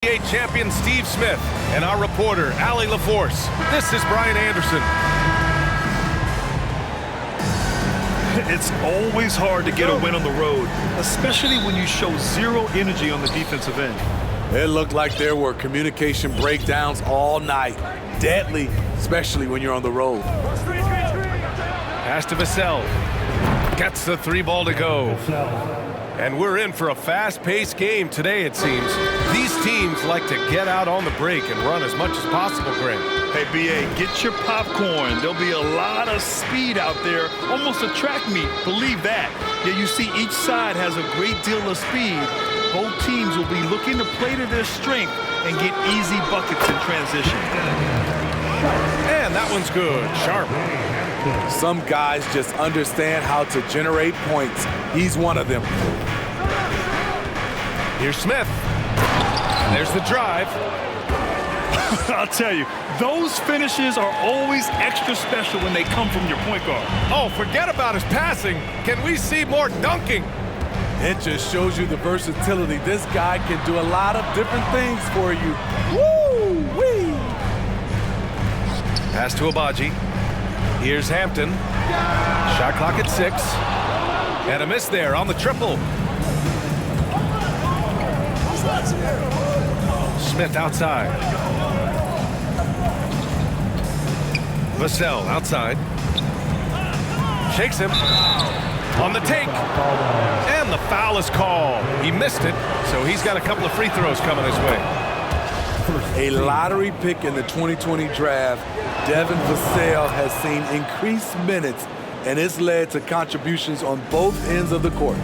NBA champion Steve Smith and our reporter, Allie LaForce. This is Brian Anderson. It's always hard to get a win on the road, especially when you show zero energy on the defensive end. It looked like there were communication breakdowns all night. Deadly, especially when you're on the road. Pass to Vassell. Gets the 3 ball to go. And we're in for a fast-paced game today, it seems. These teams like to get out on the break and run as much as possible, Grant. Hey, B.A., get your popcorn. There'll be a lot of speed out there, almost a track meet, believe that. Yeah, you see each side has a great deal of speed. Both teams will be looking to play to their strength and get easy buckets in transition. And that one's good, sharp. Some guys just understand how to generate points. He's one of them. Here's Smith. There's the drive. I'll tell you, those finishes are always extra special when they come from your point guard. Oh, forget about his passing. Can we see more dunking? It just shows you the versatility. This guy can do a lot of different things for you. Woo-wee! Pass to Abaji. Here's Hampton. Shot clock at 6. And a miss there on the triple. Smith outside. Vassell outside. Shakes him. On the take. And the foul is called. He missed it, so he's got a couple of free throws coming his way. A lottery pick in the 2020 draft, Devin Vassell has seen increased minutes, and it's led to contributions on both ends of the court.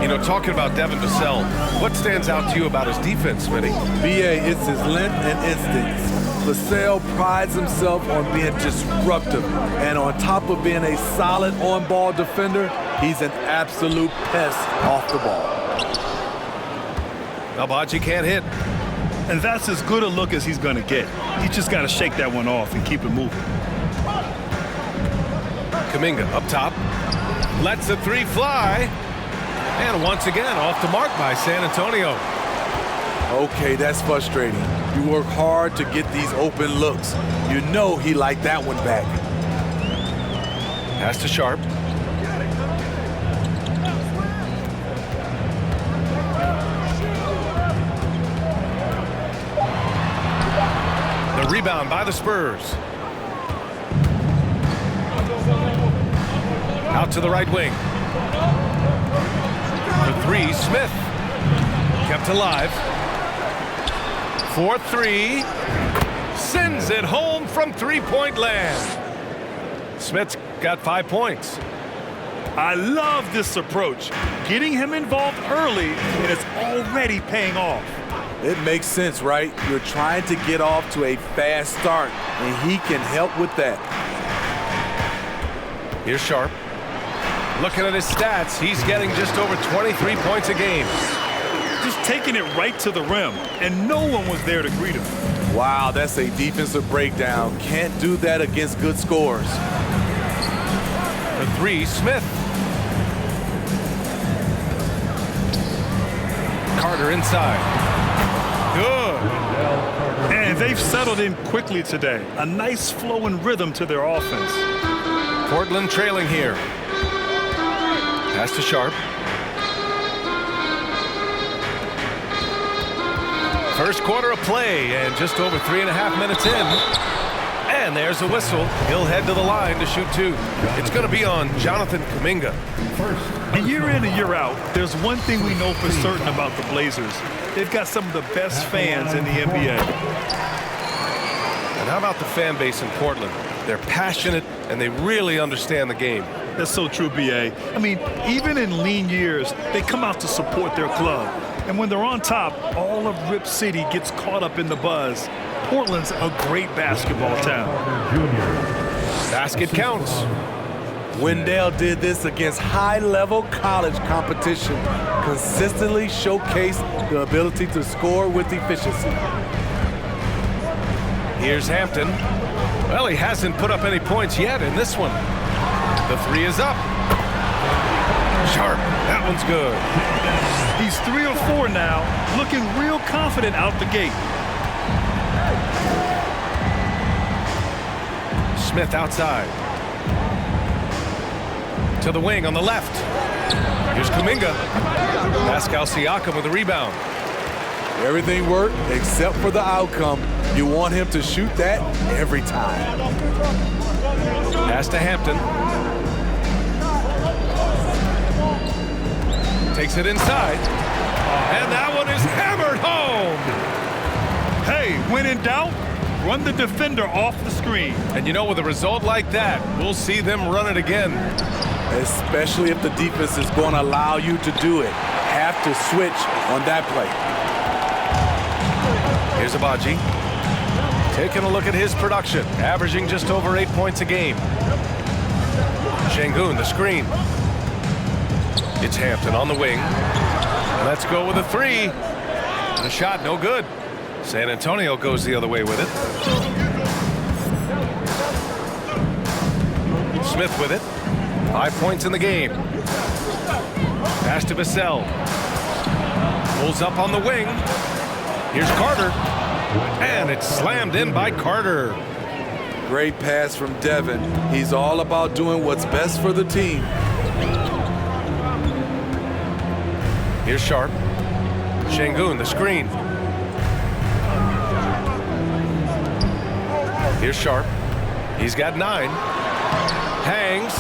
You know, talking about Devin Vassell, what stands out to you about his defense, Smitty? B.A., it's his length and instincts. Vassell prides himself on being disruptive, and on top of being a solid on-ball defender, he's an absolute pest off the ball. Abaji can't hit. And that's as good a look as he's going to get. He's just got to shake that one off and keep it moving. Kuminga up top. Lets the 3 fly. And once again, off the mark by San Antonio. Okay, that's frustrating. You work hard to get these open looks. You know he liked that one back. Pass to Sharp. The rebound by the Spurs. Out to the right wing. For 3, Smith. Kept alive. 4-3. Sends it home from three-point land. Smith's got 5 points. I love this approach. Getting him involved early, and it's already paying off. It makes sense, right? You're trying to get off to a fast start, and he can help with that. Here's Sharp. Looking at his stats, he's getting just over 23 points a game. Just taking it right to the rim, and no one was there to greet him. Wow, that's a defensive breakdown. Can't do that against good scores. For 3, Smith. Carter inside. Good. And they've settled in quickly today. A nice flow and rhythm to their offense. Portland trailing here. Pass to Sharp. First quarter of play and just over 3.5 minutes in. And there's a whistle. He'll head to the line to shoot 2. It's going to be on Jonathan Kuminga. And year in and year out, there's one thing we know for certain about the Blazers. They've got some of the best fans in the NBA. about the fan base in Portland? They're passionate, and they really understand the game. That's so true, B.A. I mean, even in lean years, they come out to support their club. And when they're on top, all of Rip City gets caught up in the buzz. Portland's a great basketball town. Basket counts. Wendell did this against high-level college competition, consistently showcased the ability to score with efficiency. Here's Hampton. Well, he hasn't put up any points yet in this one. The three is up. Sharp. That one's good. He's 3 or 4 now, looking real confident out the gate. Smith outside. To the wing on the left. Here's Kuminga. Pascal Siakam with the rebound. Everything worked except for the outcome. You want him to shoot that every time. Pass to Hampton. Takes it inside. And that one is hammered home. Hey, when in doubt, run the defender off the screen. And you know, with a result like that, we'll see them run it again. Especially if the defense is going to allow you to do it. Have to switch on that play. Here's Abaji. Taking a look at his production, averaging just over 8 points a game. Şengün, the screen. It's Hampton on the wing. Let's go with a three. The shot, no good. San Antonio goes the other way with it. Smith with it. 5 points in the game. Pass to Vassell. Pulls up on the wing. Here's Carter. And it's slammed in by Carter. Great pass from Devin. He's all about doing what's best for the team. Here's Sharp. Şengün, the screen. Here's Sharp. He's got 9. Hangs.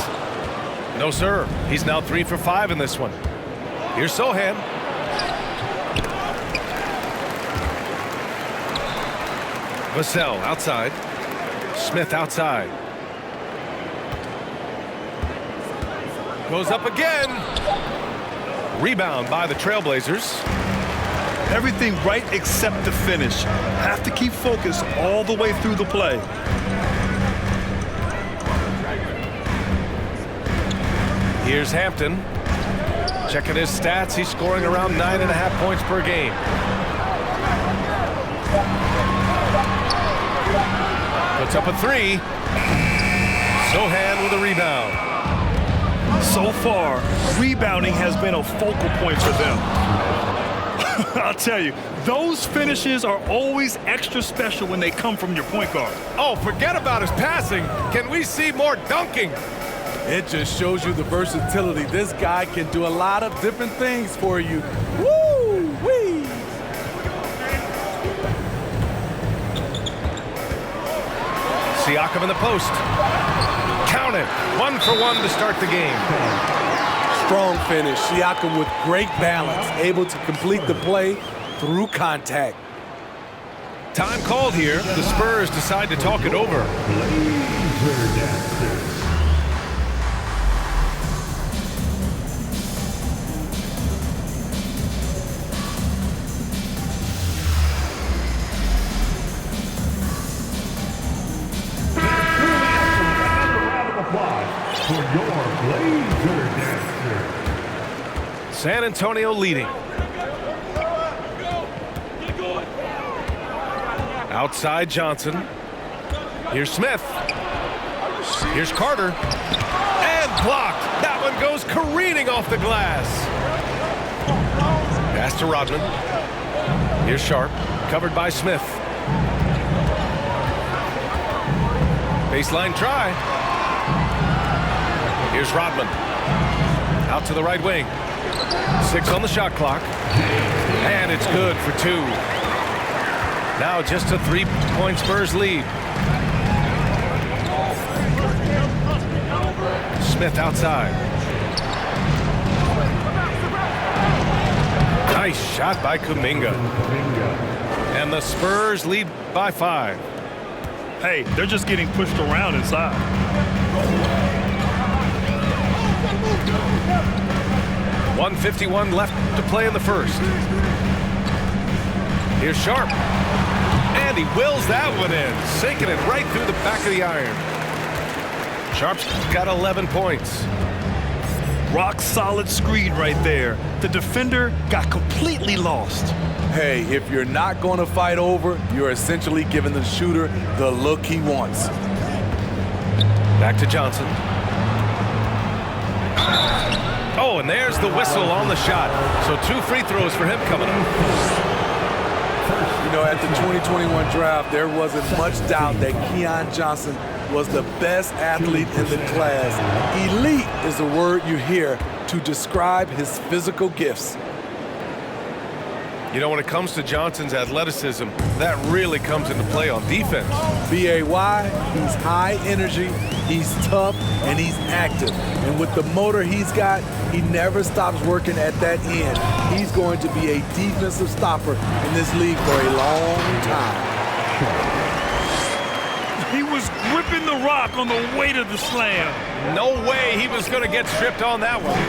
No, sir. He's now 3 for 5 in this one. Here's Sohan. Vassell outside. Smith outside. Goes up again. Rebound by the Trailblazers. Everything right except the finish. Have to keep focused all the way through the play. Here's Hampton. Checking his stats, he's scoring around 9.5 points per game. Puts up a three. Sohan with a rebound. So far, rebounding has been a focal point for them. I'll tell you, those finishes are always extra special when they come from your point guard. Oh, forget about his passing. Can we see more dunking? It just shows you the versatility. This guy can do a lot of different things for you. Woo-wee! Siakam in the post. Count it. 1 for 1 to start the game. Strong finish. Siakam with great balance, able to complete the play through contact. Time called here. The Spurs decide to talk it over. San Antonio leading. Outside Johnson. Here's Smith. Here's Carter. And blocked. That one goes careening off the glass. Pass to Rodman. Here's Sharp. Covered by Smith. Baseline try. Here's Rodman. Out to the right wing. 6 on the shot clock. And it's good for 2. Now just a 3-point Spurs lead. Smith outside. Nice shot by Kuminga. And the Spurs lead by 5. Hey, they're just getting pushed around inside. .151 left to play in the first. Here's Sharp. And he wills that one in, sinking it right through the back of the iron. Sharp's got 11 points. Rock solid screen right there. The defender got completely lost. Hey, if you're not going to fight over, you're essentially giving the shooter the look he wants. Back to Johnson. Oh, and there's the whistle on the shot. So 2 free throws for him coming up. You know, at the 2021 draft, there wasn't much doubt that Keon Johnson was the best athlete in the class. Elite is the word you hear to describe his physical gifts. You know, when it comes to Johnson's athleticism, that really comes into play on defense. B-A-Y, he's high energy, he's tough, and he's active. And with the motor he's got, he never stops working at that end. He's going to be a defensive stopper in this league for a long time. He was gripping the rock on the weight of the slam. No way he was going to get stripped on that one.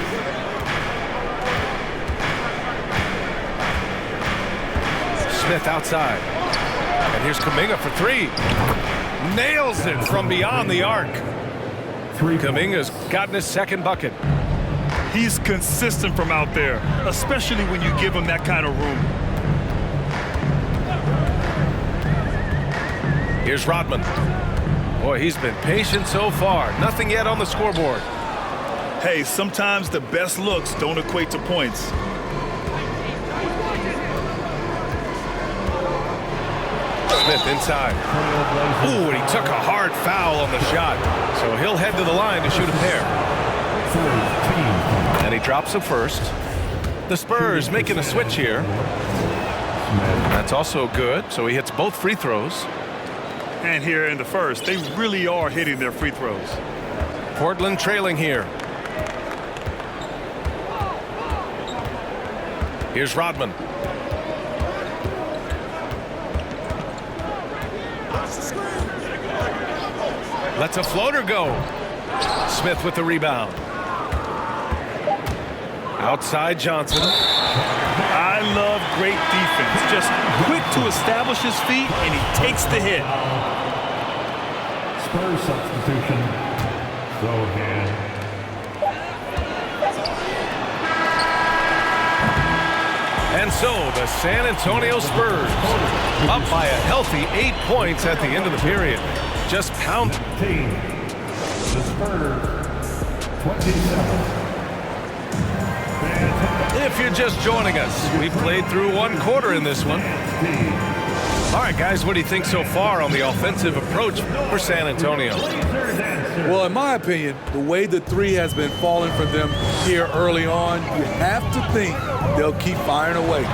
Smith outside. And here's Kuminga for 3. Nails it from beyond the arc. Kuminga's gotten his second bucket. He's consistent from out there, especially when you give him that kind of room. Here's Rodman. Boy, he's been patient so far. Nothing yet on the scoreboard. Hey, sometimes the best looks don't equate to points. Smith inside. Ooh, and he took a hard foul on the shot. So he'll head to the line to shoot a pair. And he drops him first. The Spurs making a switch here. That's also good. So he hits both free throws. And here in the first, they really are hitting their free throws. Portland trailing here. Here's Rodman. Lets a floater go. Smith with the rebound. Outside Johnson. I love great defense. Just quick to establish his feet, and he takes the hit. Spurs substitution. Sohan. And so the San Antonio Spurs up by a healthy 8 points at the end of the period. Just pounded. The Spurs 27. If you're just joining us, we've played through 1 quarter in this one. All right, guys, what do you think so far on the offensive approach for San Antonio? Well, in my opinion, the way the 3 has been falling for them here early on, you have to think they'll keep firing away.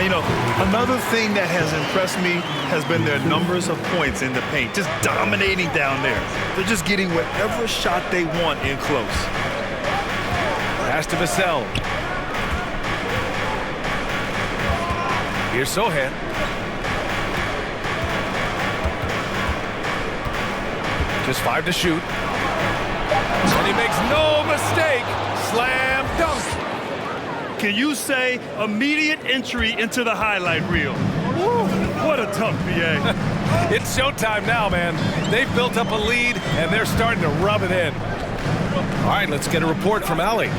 You know, another thing that has impressed me has been their numbers of points in the paint, just dominating down there. They're just getting whatever shot they want in close. Pass to Vassell. Here's Sohan. Just 5 to shoot. And he makes no mistake. Slam dunk. Can you say immediate entry into the highlight reel? Woo, what a dunk, BA. It's showtime now, man. They've built up a lead, and they're starting to rub it in. All right, let's get a report from Allie.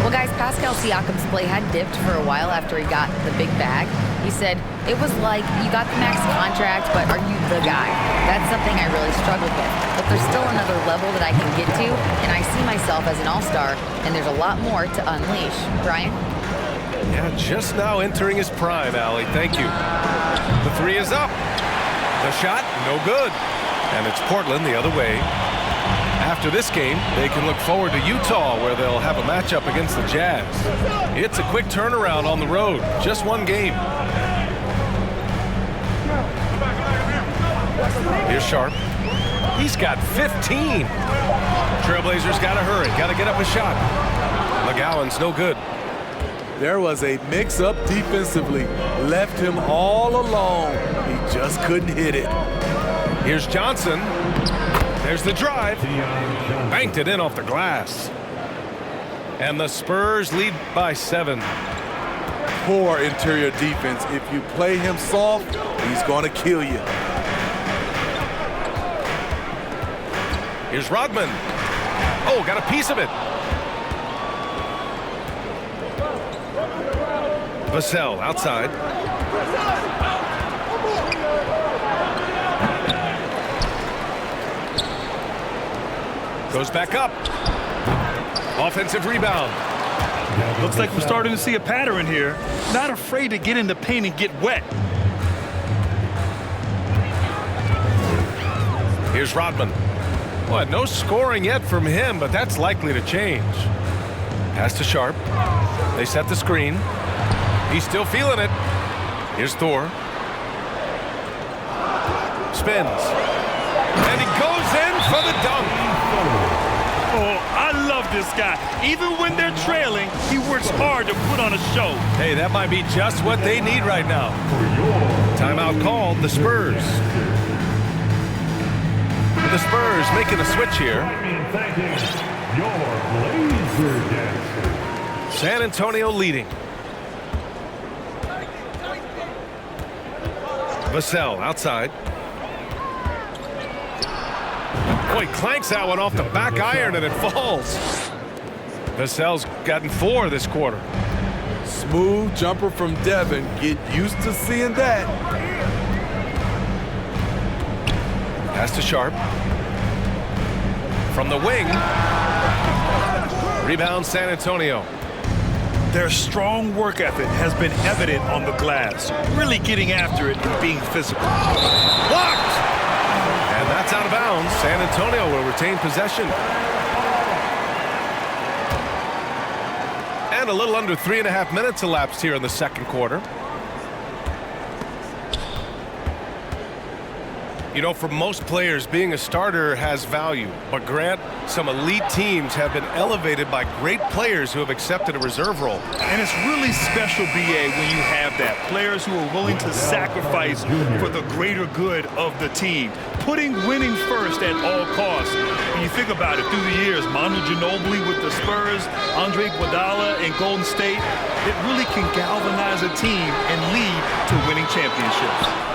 Well, guys, Pascal Siakam's play had dipped for a while after he got the big bag. He said, it was like, you got the max contract, but are you the guy? That's something I really struggled with. But there's still another level that I can get to, and I see myself as an all-star, and there's a lot more to unleash. Brian? Yeah, just now entering his prime, Allie. Thank you. The 3 is up. The shot, no good. And it's Portland the other way. After this game, they can look forward to Utah, where they'll have a matchup against the Jazz. It's a quick turnaround on the road. Just 1 game. Here's Sharp. He's got 15. Trailblazers got to hurry. Got to get up a shot. McGowan's no good. There was a mix-up defensively. Left him all alone. He just couldn't hit it. Here's Johnson. There's the drive. Banked it in off the glass. And the Spurs lead by 7. Poor interior defense. If you play him soft, he's going to kill you. Here's Rodman. Oh, got a piece of it. Vassell outside. Goes back up. Offensive rebound. Looks like we're starting to see a pattern here. Not afraid to get in the paint and get wet. Here's Rodman. Well, no scoring yet from him, but that's likely to change. Pass to Sharp. They set the screen. He's still feeling it. Here's Thor. Spins. And he goes in for the dunk. Oh, I love this guy. Even when they're trailing, he works hard to put on a show. Hey, that might be just what they need right now. Timeout called, the Spurs. The Spurs making a switch here. San Antonio leading. Vassell outside. Boy, clanks that one off the back iron and it falls. Vassell's gotten 4 this quarter. Smooth jumper from Devin. Get used to seeing that. Pass to Sharp. From the wing. Rebound San Antonio. Their strong work ethic has been evident on the glass. Really getting after it and being physical. Blocked! And that's out of bounds. San Antonio will retain possession. And a little under 3.5 minutes elapsed here in the second quarter. You know, for most players, being a starter has value. But Grant, some elite teams have been elevated by great players who have accepted a reserve role. And it's really special, B.A., when you have that. Players who are willing to sacrifice for the greater good of the team. Putting winning first at all costs. When you think about it, through the years, Manu Ginobili with the Spurs, Andre Iguodala in Golden State, it really can galvanize a team and lead to winning championships.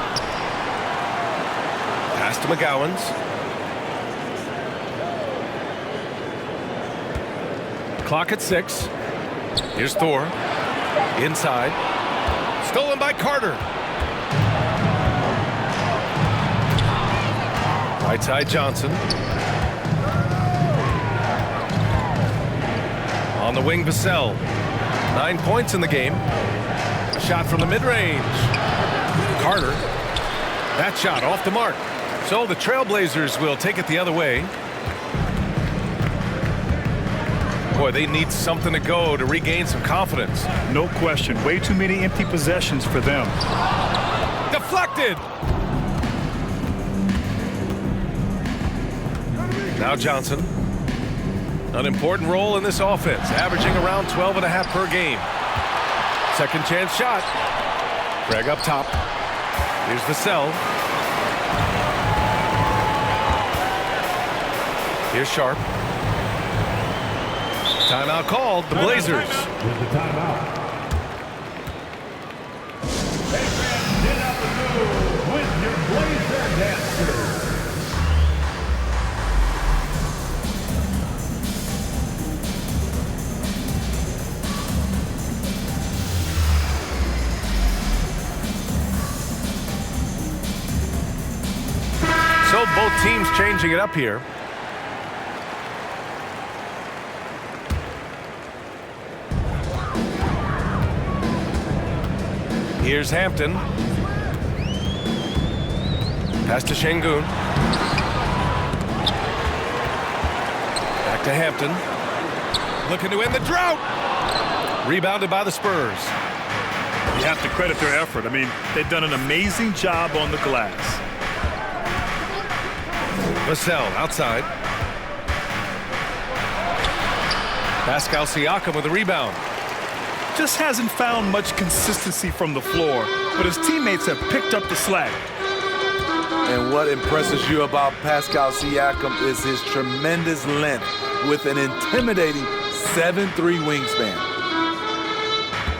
Pass to McGowan's. Clock at 6. Here's Thor. Inside. Stolen by Carter. Right side Johnson. On the wing Vassell. 9 points in the game. A shot from the mid-range. Carter. That shot off the mark. So the Trailblazers will take it the other way. Boy, they need something to go to regain some confidence. No question. Way too many empty possessions for them. Deflected. Now Johnson. An important role in this offense, averaging around 12.5 per game. Second chance shot. Craig up top. Here's Vassell. Here's Sharp. Timeout called. The Blazers. With the timeout. Get out the move with your Blazer dancer. So both teams changing it up here. Here's Hampton. Pass to Şengün. Back to Hampton. Looking to end the drought. Rebounded by the Spurs. You have to credit their effort. I mean, they've done an amazing job on the glass. Vassell outside. Pascal Siakam with a rebound. Just hasn't found much consistency from the floor, but his teammates have picked up the slack. And what impresses you about Pascal Siakam is his tremendous length with an intimidating 7'3" wingspan.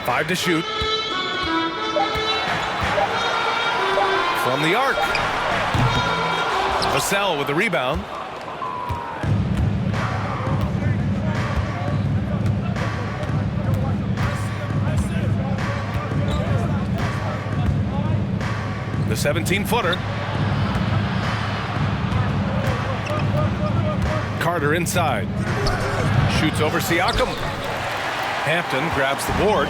5 to shoot. From the arc. Vassell with the rebound. The 17-footer. Carter inside. Shoots over Siakam. Hampton grabs the board.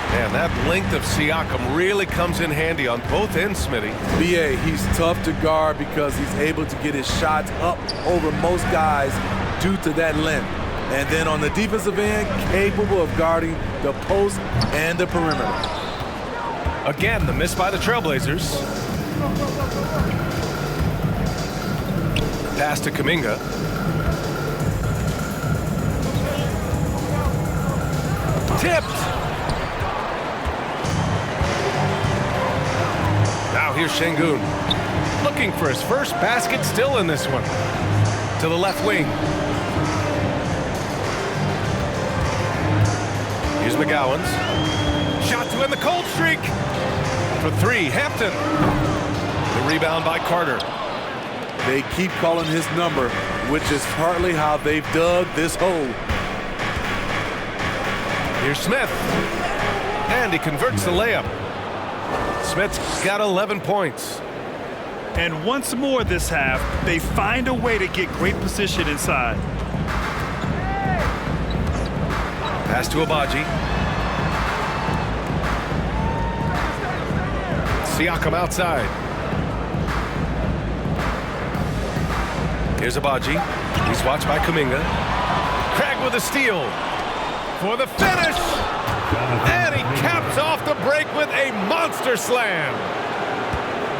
Man, that length of Siakam really comes in handy on both ends, Smitty. BA, he's tough to guard because he's able to get his shots up over most guys due to that length. And then on the defensive end, capable of guarding the post and the perimeter. Again, the miss by the Trailblazers. Pass to Kuminga. Tipped. Now here's Şengün. Looking for his first basket, still in this one. To the left wing. Here's McGowan's. Shot to end the cold streak. For 3, Hampton. The rebound by Carter. They keep calling his number, which is partly how they've dug this hole. Here's Smith. And he converts the layup. Smith's got 11 points. And once more this half, they find a way to get great position inside. Pass to Abaji. Siakam outside. Here's Abaji. He's watched by Kuminga. Craig with a steal. For the finish. And he caps off the break with a monster slam.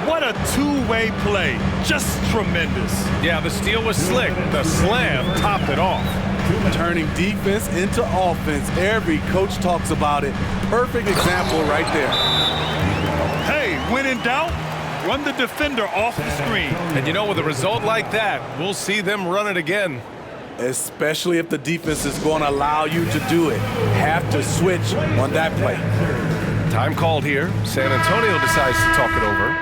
What a two-way play. Just tremendous. Yeah, the steal was slick. The slam topped it off. Turning defense into offense. Every coach talks about it. Perfect example right there. Hey, when in doubt, run the defender off the screen. And you know, with a result like that, we'll see them run it again. Especially if the defense is going to allow you to do it. Have to switch on that play. Time called here. San Antonio decides to talk it over.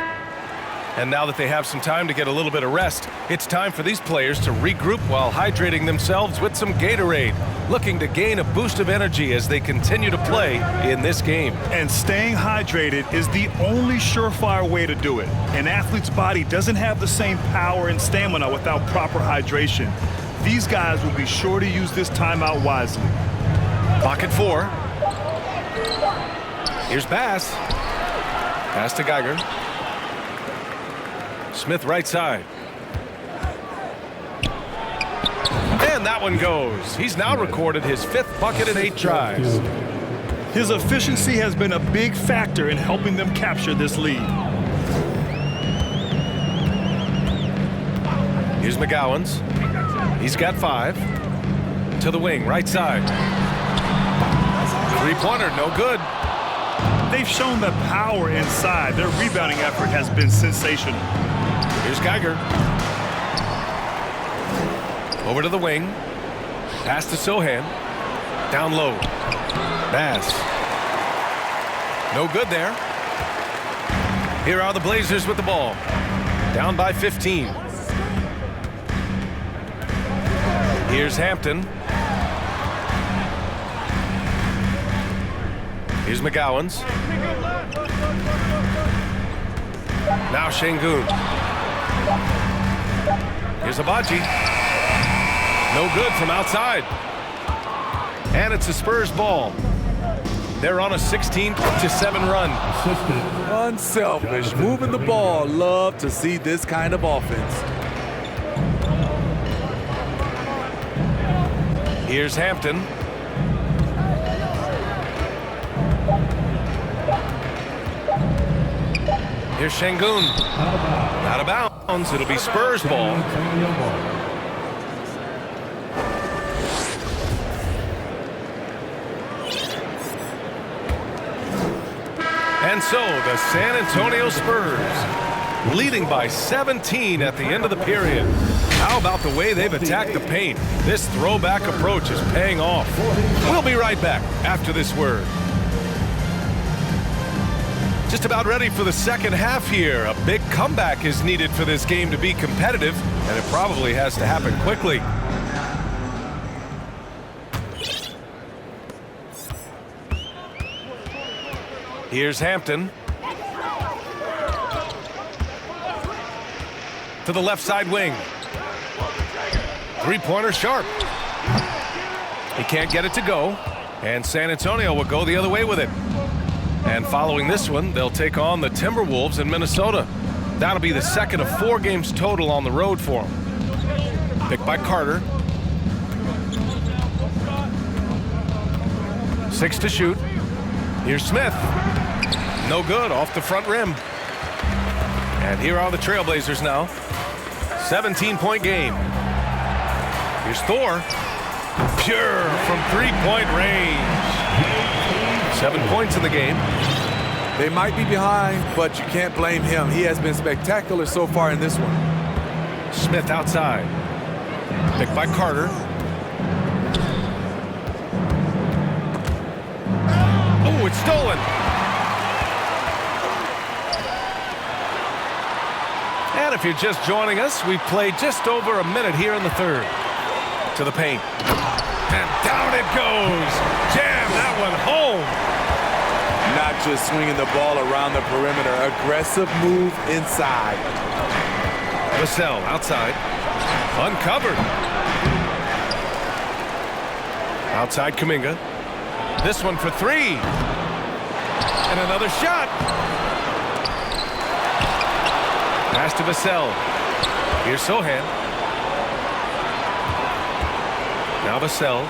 And now that they have some time to get a little bit of rest, it's time for these players to regroup while hydrating themselves with some Gatorade, looking to gain a boost of energy as they continue to play in this game. And staying hydrated is the only surefire way to do it. An athlete's body doesn't have the same power and stamina without proper hydration. These guys will be sure to use this timeout wisely. Pocket 4. Here's Bass. Pass to Geiger. Smith right side. And that one goes. He's now recorded his 5th bucket in 8 tries. His efficiency has been a big factor in helping them capture this lead. Here's McGowan's. He's got 5. To the wing, right side. 3-pointer, no good. They've shown the power inside. Their rebounding effort has been sensational. Here's Geiger. Over to the wing. Pass to Sohan. Down low. Bass. No good there. Here are the Blazers with the ball. Down by 15. Here's Hampton. Here's McGowan's. Now Şengün. Here's Abaji. No good from outside. And it's a Spurs ball. They're on a 16-7 run. Unselfish, moving the ball. Love to see this kind of offense. Here's Hampton. Here's Şengün. Out of bounds. It'll be Spurs ball. And so the San Antonio Spurs leading by 17 at the end of the period. How about the way they've attacked the paint? This throwback approach is paying off. We'll be right back after this word. Just about ready for the second half here. A big comeback is needed for this game to be competitive, and it probably has to happen quickly. Here's Hampton. To the left side wing. Three-pointer sharp. He can't get it to go, and San Antonio will go the other way with it. And following this one, they'll take on the Timberwolves in Minnesota. That'll be the second of 4 games total on the road for them. Picked by Carter. 6 to shoot. Here's Smith. No good, off the front rim. And here are the Trailblazers now. 17-point game. Here's Thor. Pure from 3-point range. 7 points in the game. They might be behind, but you can't blame him. He has been spectacular so far in this one. Smith outside. Picked by Carter. Oh, it's stolen. And if you're just joining us, we've played just over a minute here in the third. To the paint. And down it goes. Jam that one home. Not just swinging the ball around the perimeter. Aggressive move inside. Vassell outside. Uncovered. Outside Kuminga. This one for 3. And another shot. Pass to Vassell. Here's Sohan. Now Vassell.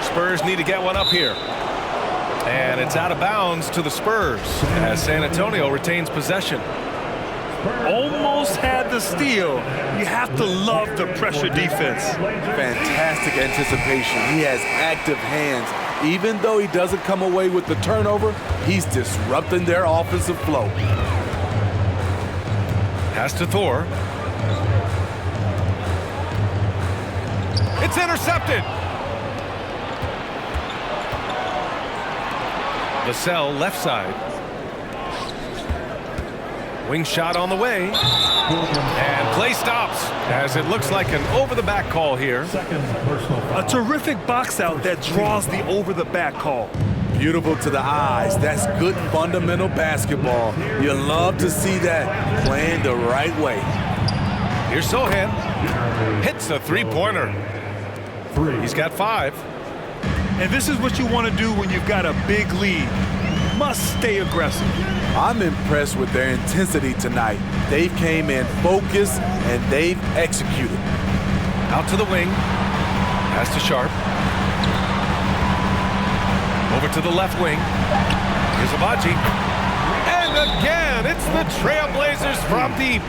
Spurs need to get one up here. And it's out of bounds to the Spurs as San Antonio retains possession. Almost had the steal. You have to love the pressure defense. Fantastic anticipation. He has active hands. Even though he doesn't come away with the turnover, he's disrupting their offensive flow. Pass to Thor. It's intercepted. Vassell left side. Wing shot on the way. And play stops as it looks like an over-the-back call here. A terrific box out that draws the over-the-back call. Beautiful to the eyes. That's good fundamental basketball. You love to see that playing the right way. Here's Sohan. Hits a three-pointer. He's got 5. And this is what you want to do when you've got a big lead. Must stay aggressive. I'm impressed with their intensity tonight. They came in focused and they've executed. Out to the wing. Pass to Sharp. Over to the left wing. Here's Abaji. And again, it's the Trailblazers from deep.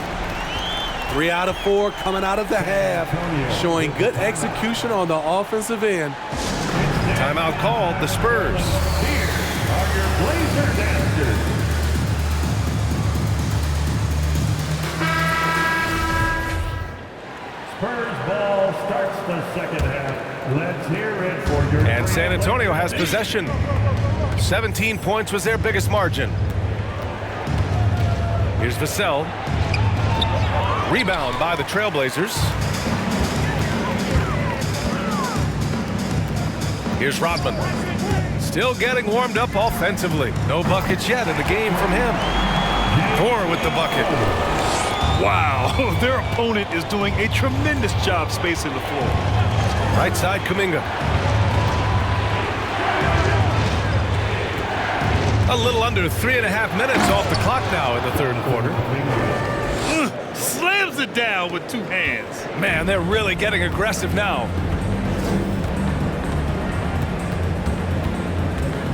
3 out of 4 coming out of the half, showing good execution on the offensive end. Timeout called, the Spurs. Here are your Blazer dancers. Spurs ball starts the second half. Let's hear it for your... And San Antonio has possession. 17 points was their biggest margin. Here's Vassell. Rebound by the Trailblazers. Here's Rodman. Still getting warmed up offensively. No buckets yet in the game from him. Thor with the bucket. Wow, their opponent is doing a tremendous job spacing the floor. Right side, Kuminga. A little under 3.5 minutes off the clock now in the third quarter. Slams it down with 2 hands. Man, they're really getting aggressive now.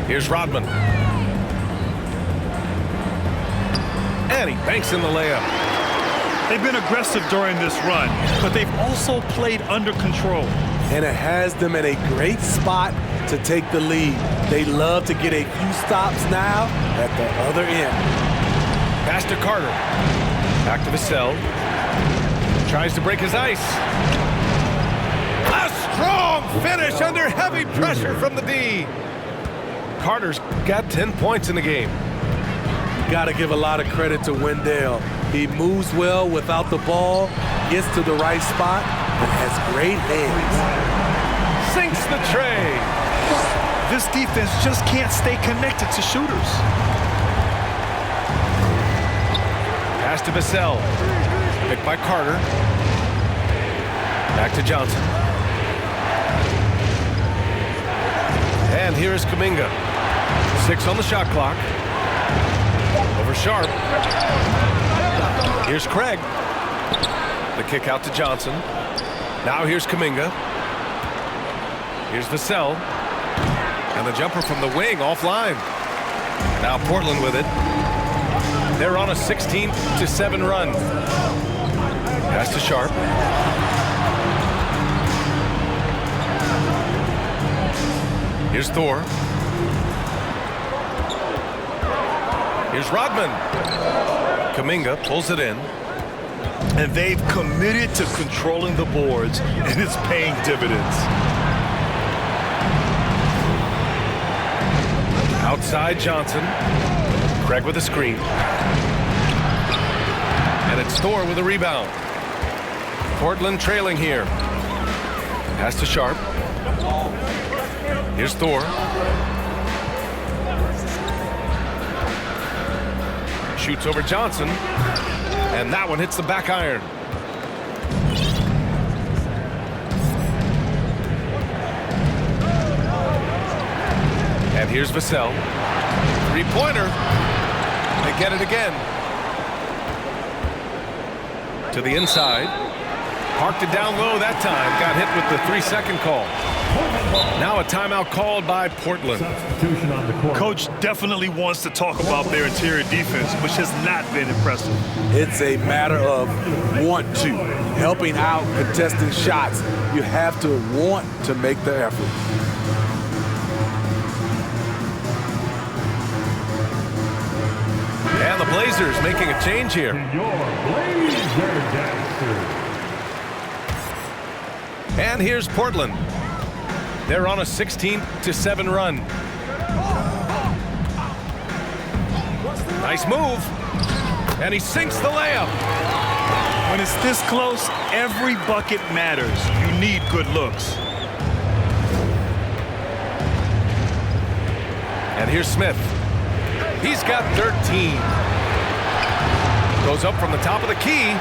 Here's Rodman. And he banks in the layup. They've been aggressive during this run, but they've also played under control. And it has them in a great spot to take the lead. They love to get a few stops now at the other end. to Carter. Back to Vassell. Tries to break his ice. A strong finish under heavy pressure from the D. Carter's got 10 points in the game. Got to give a lot of credit to Wendell. He moves well without the ball, gets to the right spot, and has great hands. Sinks the tray. This defense just can't stay connected to shooters. Pass to Vassell. Picked by Carter. Back to Johnson. And here is Kuminga. 6 on the shot clock. Over Sharp. Here's Craig. The kick out to Johnson. Now here's Kuminga. Here's Vassell. And the jumper from the wing offline. Now Portland with it. They're on a 16-7 run. Pass to Sharp. Here's Thor. Here's Rodman. Kuminga pulls it in. And they've committed to controlling the boards, and it's paying dividends. Outside Johnson. Craig with a screen. And it's Thor with a rebound. Portland trailing here. Pass to Sharp. Here's Thor. Shoots over Johnson. And that one hits the back iron. And here's Vassell. Three-pointer. They get it again. To the inside. Parked it down low that time. Got hit with the 3-second call. Now a timeout called by Portland. Substitution on the court. Coach definitely wants to talk about their interior defense, which has not been impressive. It's a matter of want to. Helping out, contesting shots. You have to want to make the effort. And the Blazers making a change here. Your Blazer Dancers. And here's Portland. They're on a 16-7 run. Nice move. And he sinks the layup. When it's this close, every bucket matters. You need good looks. And here's Smith. He's got 13. Goes up from the top of the key.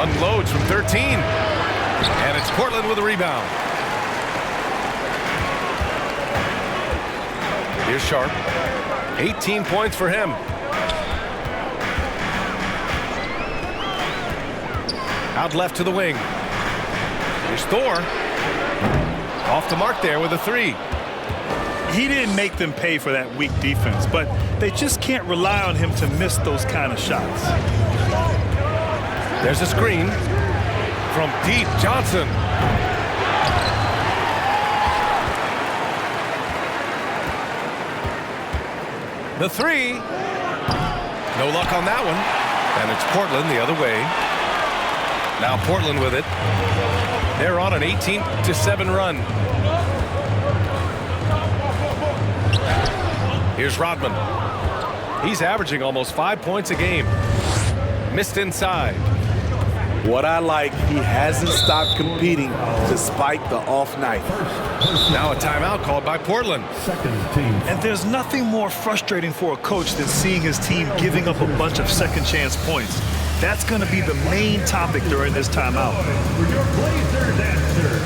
Unloads from 13. And it's Portland with a rebound. Here's Sharp. 18 points for him. Out left to the wing. Here's Thor. Off the mark there with a 3. He didn't make them pay for that weak defense, but they just can't rely on him to miss those kind of shots. There's a screen from deep. Johnson. The 3. No luck on that one. And it's Portland the other way. Now Portland with it. They're on an 18-7 run. Here's Rodman. He's averaging almost 5 points a game. Missed inside. What I like, he hasn't stopped competing despite the off night. Now a timeout called by Portland. Second team. And there's nothing more frustrating for a coach than seeing his team giving up a bunch of second chance points. That's going to be the main topic during this timeout. For your Blazer Dancers.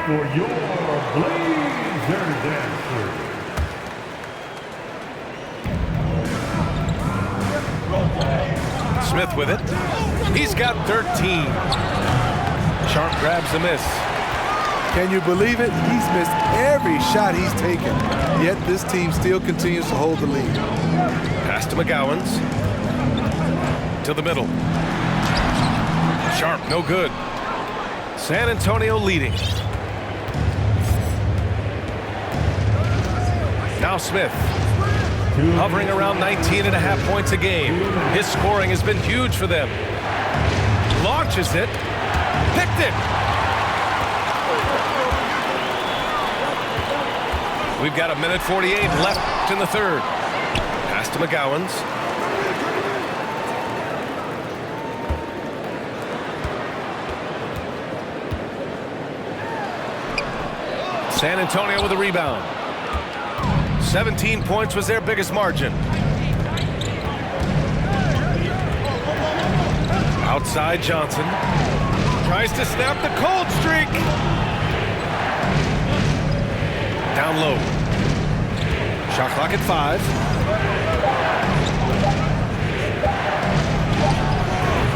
For your Blazer Dancers. Smith with it. He's got 13. Sharp grabs the miss. Can you believe it? He's missed every shot he's taken. Yet this team still continues to hold the lead. Pass to McGowan's. To the middle. Sharp, no good. San Antonio leading. Now Smith, hovering around 19.5 points a game. His scoring has been huge for them. Launches it. Picked it. We've got 1:48 left in the third. Pass to McGowans. San Antonio with a rebound. 17 points was their biggest margin. Outside Johnson. Tries to snap the cold streak. Down low. Shot clock at 5.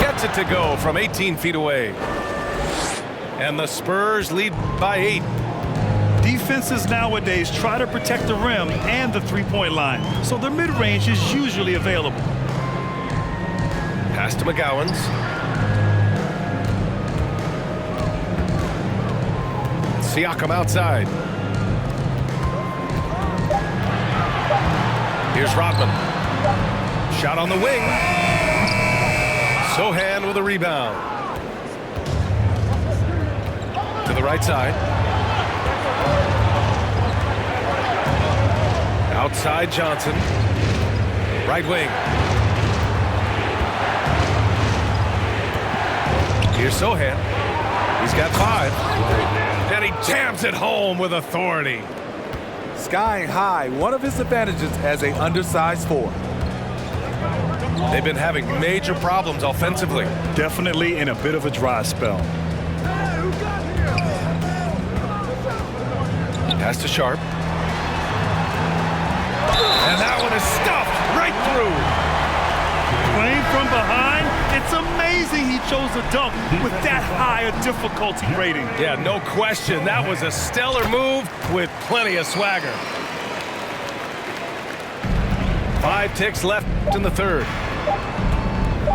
Gets it to go from 18 feet away. And the Spurs lead by 8. Defenses nowadays try to protect the rim and the three-point line, so their mid-range is usually available. Pass to McGowans. Siakam outside. Here's Rodman. Shot on the wing. Sohan with a rebound. To the right side. Outside Johnson. Right wing. Here's Sohan. He's got 5. And he jams it home with authority. Skying high, one of his advantages as an undersized forward. They've been having major problems offensively. Definitely in a bit of a dry spell. Pass to Sharp. And that one is stuffed right through. Playing from behind, it's amazing he chose a dunk with that high a difficulty rating. Yeah, no question. That was a stellar move with plenty of swagger. 5 ticks left in the third.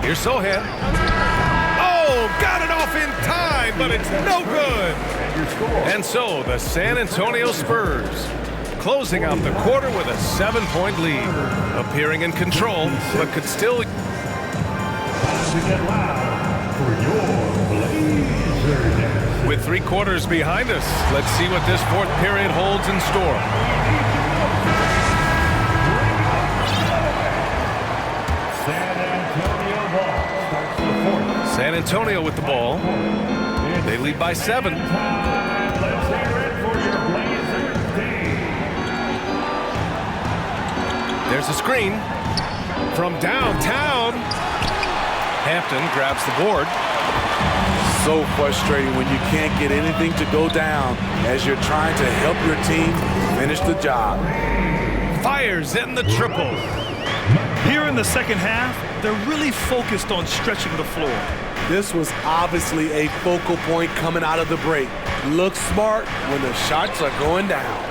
Here's Sohan. Oh, got it off in time, but it's no good. And so the San Antonio Spurs closing out the quarter with a 7-point lead. Appearing in control, but could still... With 3 quarters behind us, let's see what this fourth period holds in store. San Antonio with the ball. They lead by 7. There's a screen from downtown. Hampton grabs the board. So frustrating when you can't get anything to go down as you're trying to help your team finish the job. Fires in the triple. Here in the second half, they're really focused on stretching the floor. This was obviously a focal point coming out of the break. Look smart when the shots are going down.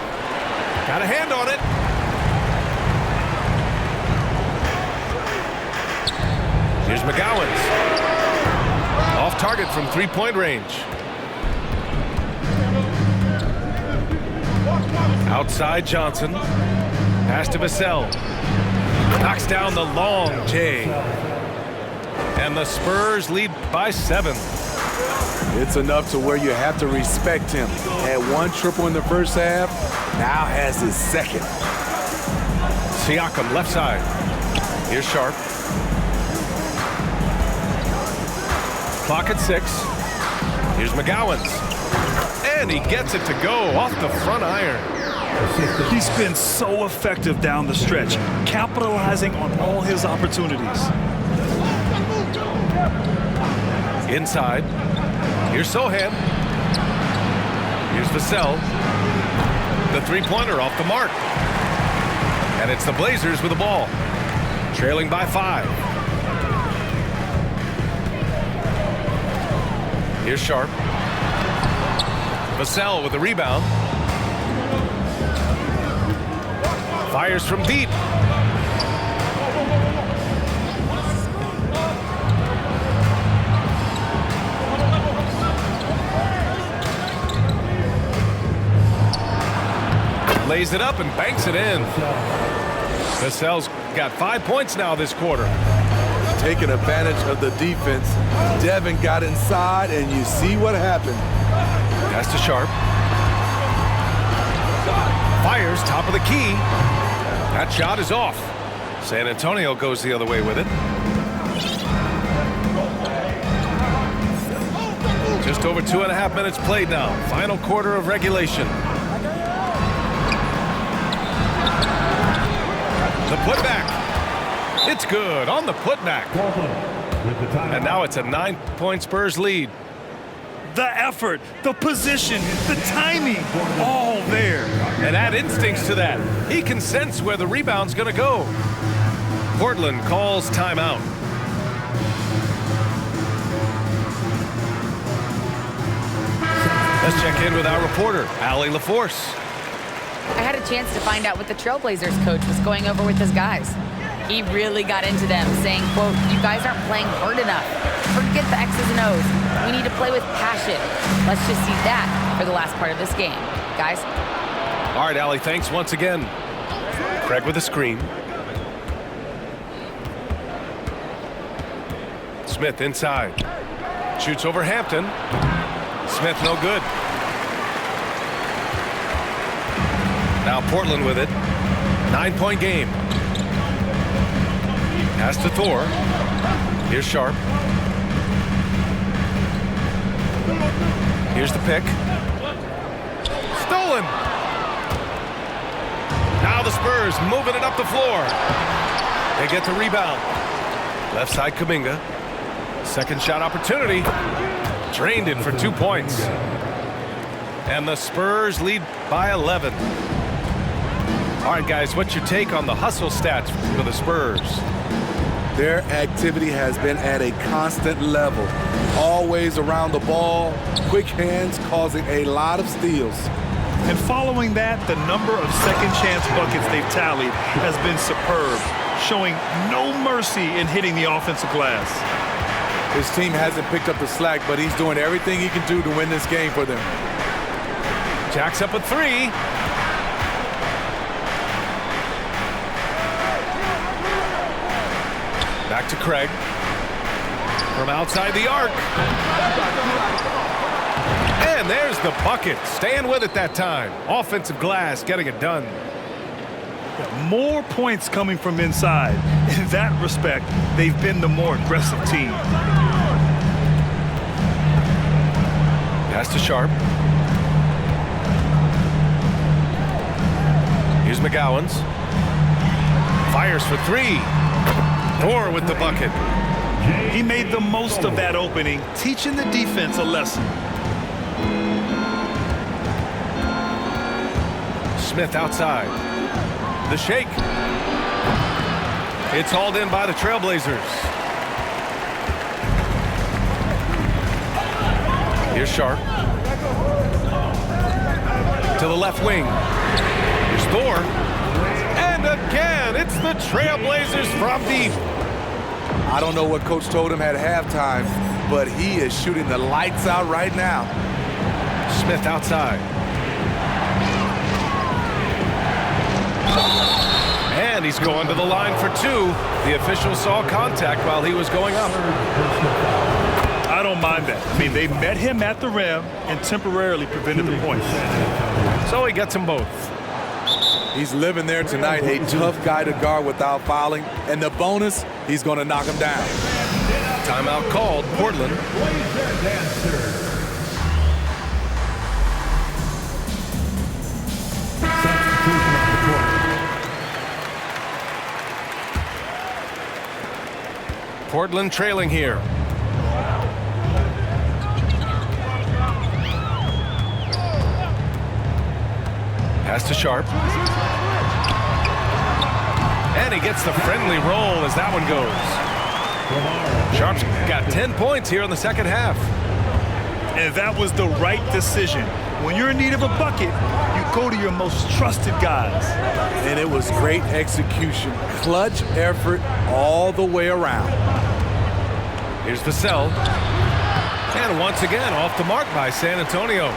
Got a hand on it. Here's McGowans. Off target from 3-point range. Outside Johnson. Pass to Vassell. Knocks down the long J. And the Spurs lead by 7. It's enough to where you have to respect him. Had 1 triple in the first half, now has his second. Siakam left side. Here's Sharp. Clock at 6. Here's McGowans. And he gets it to go off the front iron. He's been so effective down the stretch, capitalizing on all his opportunities. Inside. Here's Sohan. Here's Vassell. The 3-pointer off the mark. And it's the Blazers with the ball. Trailing by 5. Here's Sharp. Vassell with the rebound. Fires from deep. lays it up and banks it in. Vassell's got 5 points now this quarter. Taking advantage of the defense. Devin got inside, and you see what happened. Pass to Sharp. Fires top of the key. That shot is off. San Antonio goes the other way with it. Just over 2.5 minutes played now. Final quarter of regulation. The putback. It's good on the putback. And now it's a 9-point Spurs lead. The effort, the position, the timing, all there. And add instincts to that. He can sense where the rebound's going to go. Portland calls timeout. Let's check in with our reporter, Allie LaForce. I had a chance to find out what the Trailblazers coach was going over with his guys. He really got into them, saying, quote, "You guys aren't playing hard enough. Forget the X's and O's. We need to play with passion. Let's just see that for the last part of this game. Guys." All right, Allie, thanks once again. Craig with a screen. Smith inside. Shoots over Hampton. Smith no good. Now Portland with it. 9-point game. Pass to Thor. Here's Sharp. Here's the pick. Stolen. Now the Spurs moving it up the floor. They get the rebound. Left side Kuminga. Second shot opportunity. Drained it for 2 points. And the Spurs lead by 11. All right, guys, what's your take on the hustle stats for the Spurs? Their activity has been at a constant level. Always around the ball, quick hands causing a lot of steals. And following that, the number of second chance buckets they've tallied has been superb, showing no mercy in hitting the offensive glass. His team hasn't picked up the slack, but he's doing everything he can do to win this game for them. Jacks up a three. Back to Craig. From outside the arc. And there's the bucket. Staying with it that time. Offensive glass getting it done. More points coming from inside. In that respect, they've been the more aggressive team. Pass to Sharp. Here's McGowan's. Fires for three. Thor with the bucket. He made the most of that opening, teaching the defense a lesson. Smith outside. The shake. It's hauled in by the Trailblazers. Here's Sharp. To the left wing. Here's Thor. And again, it's the Trailblazers from deep. I don't know what Coach told him at halftime, but he is shooting the lights out right now. Smith outside. And he's going to the line for two. The official saw contact while he was going up. I don't mind that. I mean, they met him at the rim and temporarily prevented the points. So he gets them both. He's living there tonight, a tough guy to guard without fouling. And the bonus, he's going to knock him down. Timeout called, Portland. Portland trailing here. Pass to Sharp. And he gets the friendly roll as that one goes. Sharp's got 10 points here in the second half. And that was the right decision. When you're in need of a bucket, you go to your most trusted guys. And it was great execution. Clutch effort all the way around. Here's Vassell. And once again, off the mark by San Antonio.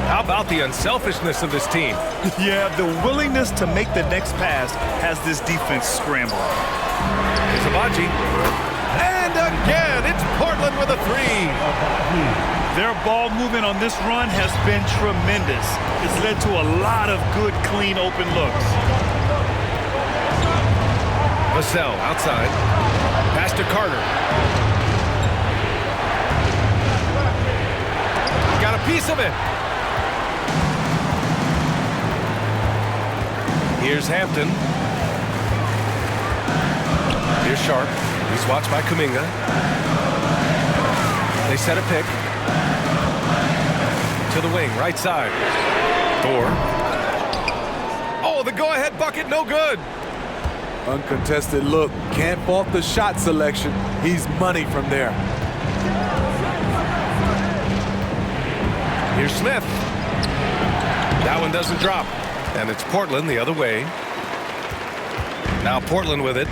How about the unselfishness of this team? Yeah, the willingness to make the next pass has this defense scrambled. Here's Abaji. And again, it's Portland with a three. Their ball movement on this run has been tremendous. It's led to a lot of good, clean, open looks. Vassell outside. Pass to Carter. Got a piece of it. Here's Hampton. Here's Sharp. He's watched by Kuminga. They set a pick. To the wing, right side. Thor. Oh, the go-ahead bucket, no good. Uncontested look. Can't fault the shot selection. He's money from there. Here's Smith. That one doesn't drop. And it's Portland the other way. Now Portland with it.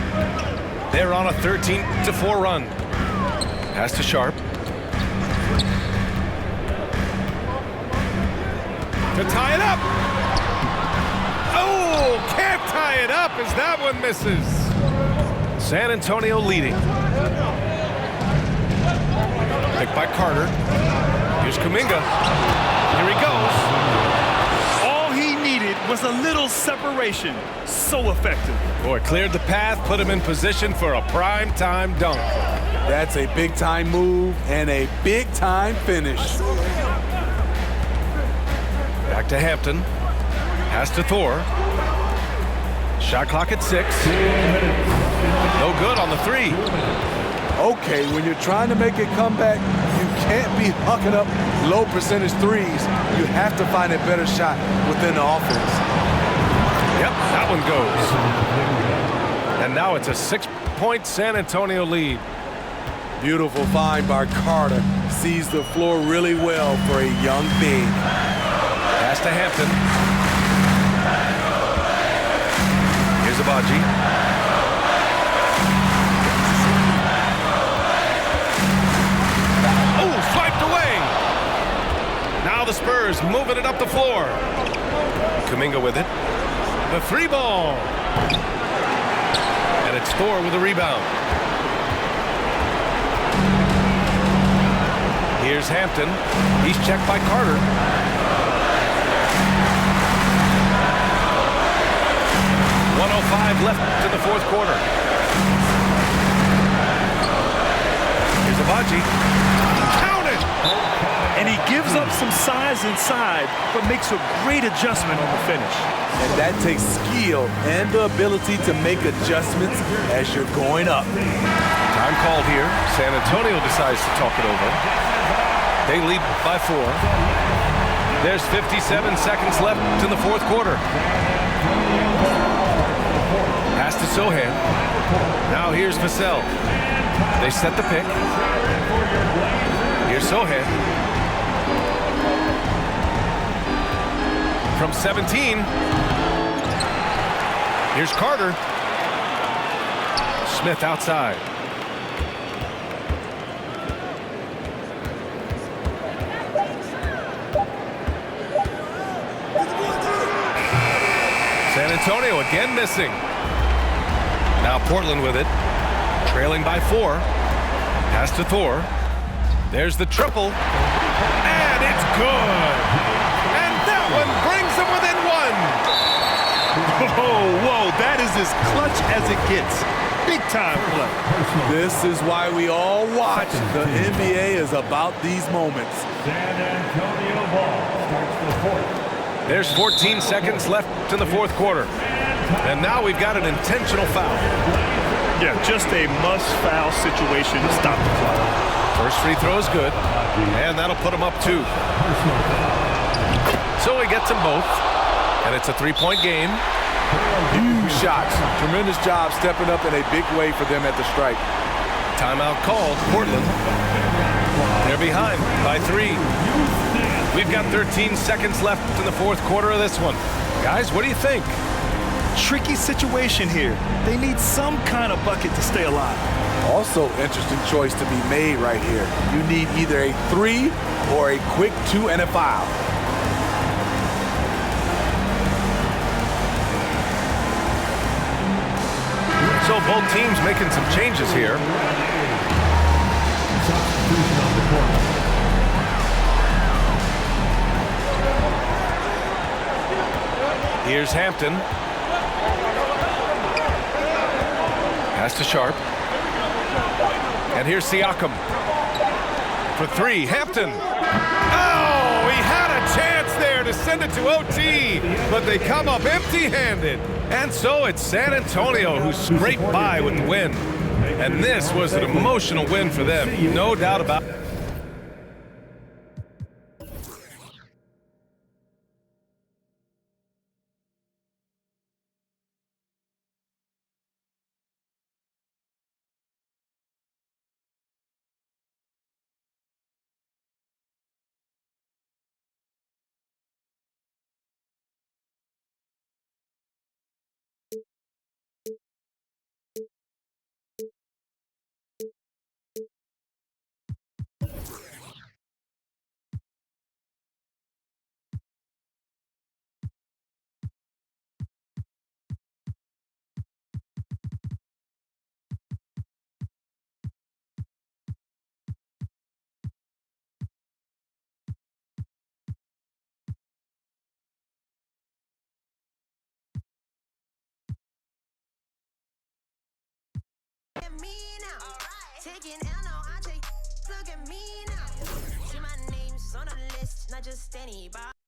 They're on a 13-4 run. Pass to Sharp. To tie it up. Oh, can't tie it up as that one misses. San Antonio leading. Picked by Carter. Here's Kuminga. Here he goes. All he needed was a little separation. So effective. Boy, cleared the path, put him in position for a prime-time dunk. That's a big-time move and a big-time finish. Back to Hampton. Pass to Thor. Shot clock at 6. No good on the 3. Okay, when you're trying to make a comeback, you can't be hucking up low percentage threes. You have to find a better shot within the offense. Yep, that one goes. And now it's a 6-point San Antonio lead. Beautiful find by Carter. Sees the floor really well for a young big. Pass to Hampton. Here's Abaji. Oh, swiped away. Now the Spurs moving it up the floor. Kuminga with it. The 3 ball. And it's Thor with a rebound. Here's Hampton. He's checked by Carter. .105 left to the 4th quarter. Here's Abaji. Count it! And he gives up some size inside, but makes a great adjustment on the finish. And that takes skill and the ability to make adjustments as you're going up. Time called here. San Antonio decides to talk it over. They lead by 4. There's 57 seconds left in the 4th quarter. Pass to Sohan. Now here's Vassell. They set the pick. Here's Sohan. From 17. Here's Carter. Smith outside. San Antonio again missing. Now Portland with it. Trailing by 4. Pass to Thor. There's the triple. And it's good. And that one brings them within 1. Whoa, that is as clutch as it gets. Big time play. This is why we all watch. The NBA is about these moments. San Antonio ball starts the 4th. There's 14 seconds left in the 4th quarter. And now we've got an intentional foul. Yeah, just a must-foul situation to stop the clock. First free throw is good. And that'll put him up 2. So he gets them both. And it's a 3-point game. Huge shots. Tremendous job stepping up in a big way for them at the stripe. Timeout called. Portland. They're behind by 3. We've got 13 seconds left in the 4th quarter of this one. Guys, what do you think? Tricky situation here. They need some kind of bucket to stay alive. Also, interesting choice to be made right here. You need either a 3 or a quick 2 and a foul. so both teams making some changes here. Substitution on the court. Here's Hampton. Pass to Sharp. And here's Siakam. For three, Hampton. Oh, he had a chance there to send it to OT, but they come up empty-handed. And so it's San Antonio who scraped by with the win. And this was an emotional win for them, no doubt about it. Taking L, no, I take. Look at me now. See my name's on the list, not just anybody.